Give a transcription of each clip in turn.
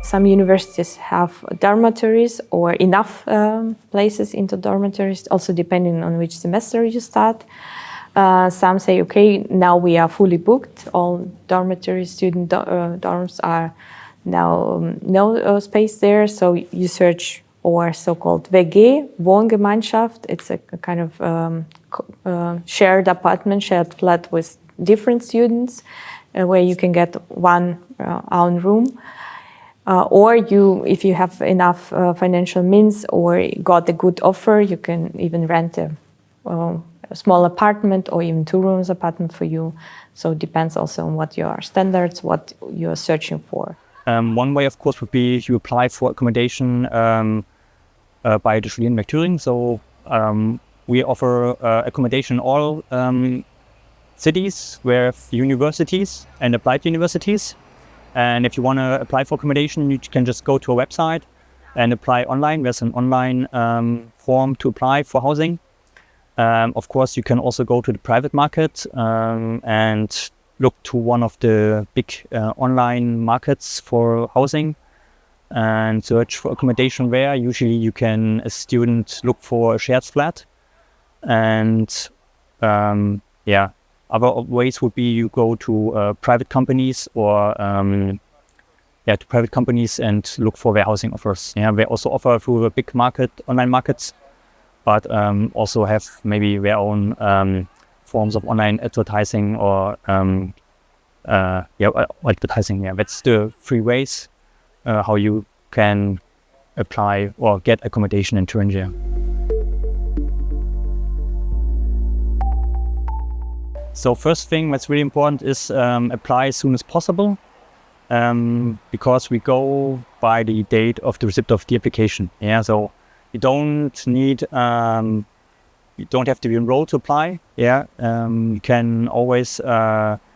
Some universities have dormitories or enough places into dormitories, also depending on which semester you start. Some say, okay, now we are fully booked. All dormitory student dorms are now no space there, so you search or so-called WG, Wohngemeinschaft. It's a kind of shared apartment, shared flat with different students, where you can get one own room. Or if you have enough financial means or got a good offer, you can even rent a small apartment or even 2 rooms apartment for you. So it depends also on what your standards, what you're searching for. One way, of course, would be you apply for accommodation by the Studienwerk Thüringen. So we offer accommodation in all cities where universities and applied universities. And if you want to apply for accommodation, you can just go to a website and apply online. There's an online form to apply for housing. Of course, you can also go to the private market and look to one of the big online markets for housing and search for accommodation there. Usually you can, as a student, look for a shared flat. And other ways would be you go to private companies or to private companies and look for their housing offers. Yeah, they also offer through the big online markets, but also have maybe their own forms of online advertising or advertising. Yeah, that's the 3 ways how you can apply or get accommodation in Thuringia. So first thing that's really important is apply as soon as possible, because we go by the date of the receipt of the application. Yeah, so you don't need, you don't have to be enrolled to apply. Yeah, you can always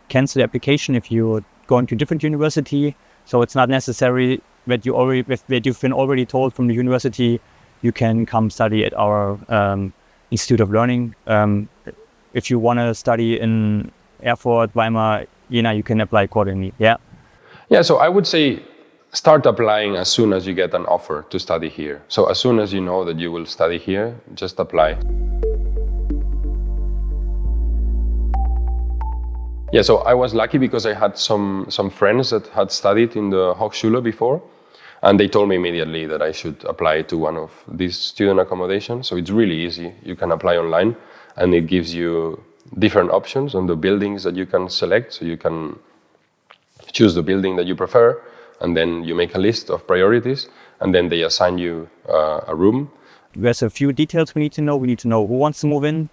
cancel the application if you're going to a different university. So it's not necessary that you've been already told from the university you can come study at our Institute of Learning. If you want to study in Erfurt, Weimar, Jena, you can apply accordingly. Yeah. Yeah, so I would say start applying as soon as you get an offer to study here. So as soon as you know that you will study here, just apply. Yeah, so I was lucky because I had some friends that had studied in the Hochschule before, and they told me immediately that I should apply to one of these student accommodations. So it's really easy. You can apply online, and it gives you different options on the buildings that you can select. So you can choose the building that you prefer, and then you make a list of priorities, and then they assign you a room. There's a few details we need to know. We need to know who wants to move in,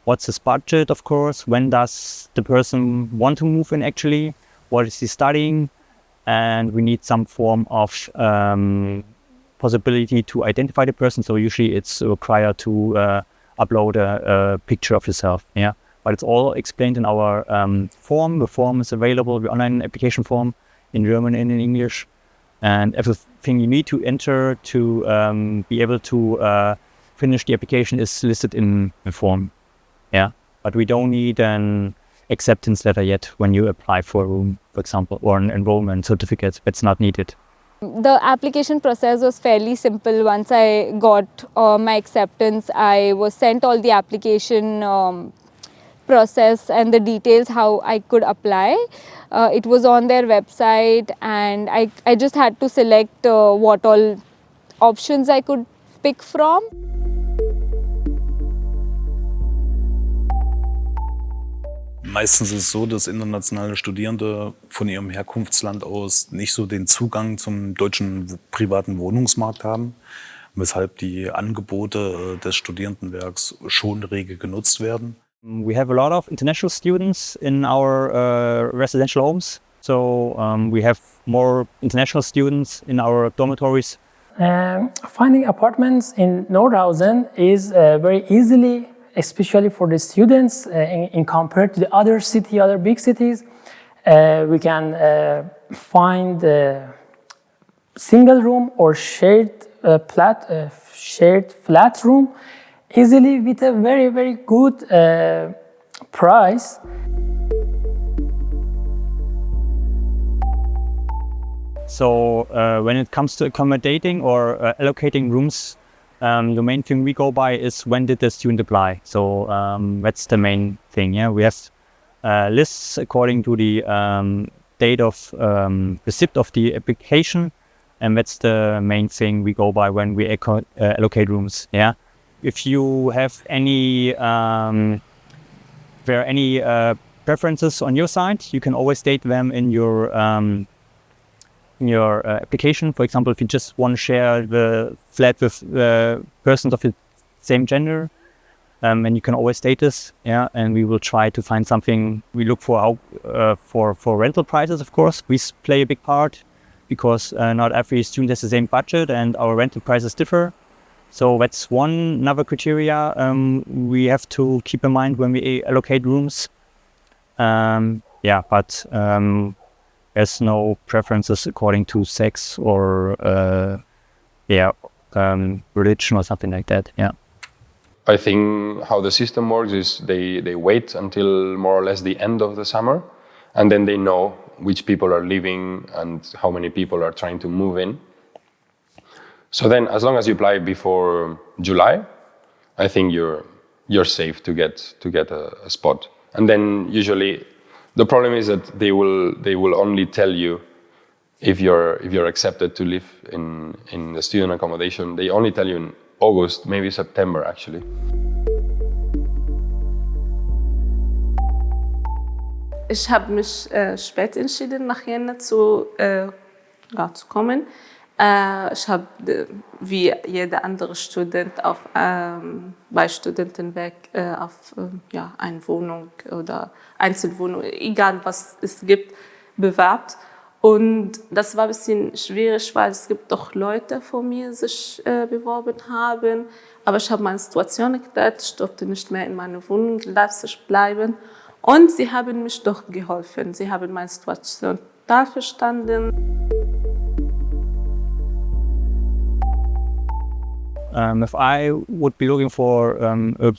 what's his budget, of course, when does the person want to move in actually, what is he studying, and we need some form of possibility to identify the person. So usually it's required to upload a picture of yourself. Yeah, but it's all explained in our form. The form is available, the online application form, in German and in English, and everything you need to enter to be able to finish the application is listed in the form. Yeah, but we don't need an acceptance letter yet when you apply for a room, for example, or an enrollment certificate. That's not needed. The application process was fairly simple. Once I got my acceptance, I was sent all the application process and the details how I could apply. It was on their website, and I just had to select what all options I could pick from. Meistens ist es so, dass internationale Studierende von ihrem Herkunftsland aus nicht so den Zugang zum deutschen privaten Wohnungsmarkt haben, weshalb die Angebote des Studierendenwerks schon rege genutzt werden. We have a lot of international students in our residential homes, so we have more international students in our dormitories. Finding apartments in Nordhausen is very easily, especially for the students, in compared to the other big cities. We can find a single room or shared flat room easily with a very, very good price. So when it comes to accommodating or allocating rooms, the main thing we go by is when did the student apply. So that's the main thing. Yeah, we have lists according to the date of receipt of the application, and that's the main thing we go by when we allocate rooms. Yeah, if you have any preferences on your side, you can always state them in your application. For example, if you just want to share the flat with persons of the same gender, and you can always state this, yeah, and we will try to find something. We look for for rental prices, of course. We play a big part because not every student has the same budget, and our rental prices differ. So that's another criteria we have to keep in mind when we allocate rooms. But there's no preferences according to sex or religion or something like that. Yeah. I think how the system works is they wait until more or less the end of the summer, and then they know which people are leaving and how many people are trying to move in. So then, as long as you apply before July, I think you're safe to get a spot. And then usually, the problem is that they will only tell you if you're accepted to live in the student accommodation. They only tell you in August, maybe September actually. Ich habe mich spät entschieden, nach Jena zu kommen. Ich habe wie jeder andere Student bei Studentenwerk auf eine Wohnung oder Einzelwohnung, egal was es gibt, bewerbt. Und das war ein bisschen schwierig, weil es gibt doch Leute von mir, die sich beworben haben. Aber ich habe meine Situation erklärt, ich durfte nicht mehr in meiner Wohnung leipzig bleiben. Und sie haben mich doch geholfen. Sie haben meine Situation total verstanden. If I would be looking for a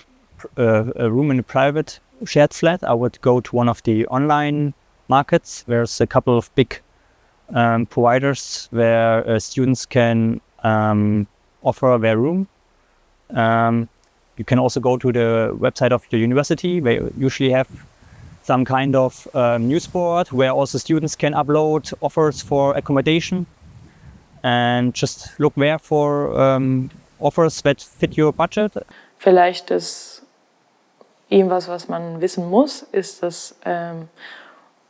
room in a private shared flat, I would go to one of the online markets. There's a couple of big providers where students can offer their room. You can also go to the website of the university. They usually have some kind of news board where also students can upload offers for accommodation, and just look there for offers that fit your budget. Vielleicht ist irgendwas, was man wissen muss, ist, dass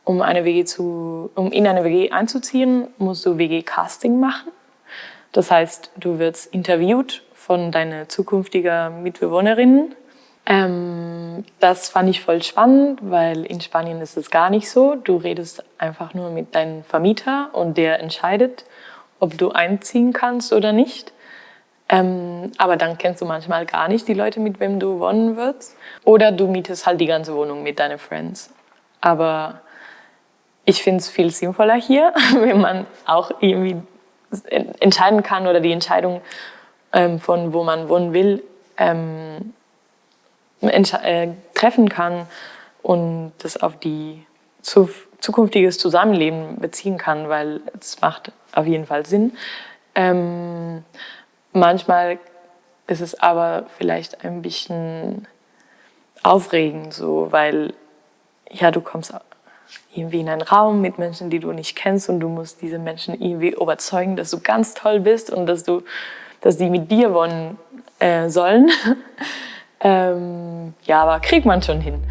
um in eine WG einzuziehen, musst du WG-Casting machen. Das heißt, du wirst interviewt von deinen zukünftigen Mitbewohnerinnen. Das fand ich voll spannend, weil in Spanien ist es gar nicht so. Du redest einfach nur mit deinem Vermieter und der entscheidet, ob du einziehen kannst oder nicht. Aber dann kennst du manchmal gar nicht die Leute, mit wem du wohnen wirst. Oder du mietest halt die ganze Wohnung mit deinen Friends. Aber ich finde es viel sinnvoller hier, wenn man auch irgendwie entscheiden kann oder die Entscheidung von wo man wohnen will treffen kann und das auf die zukünftiges Zusammenleben beziehen kann, weil es macht auf jeden Fall Sinn. Manchmal ist es aber vielleicht ein bisschen aufregend, so, weil ja, du kommst irgendwie in einen Raum mit Menschen, die du nicht kennst, und du musst diese Menschen irgendwie überzeugen, dass du ganz toll bist und dass die mit dir wohnen sollen. Ja, aber kriegt man schon hin.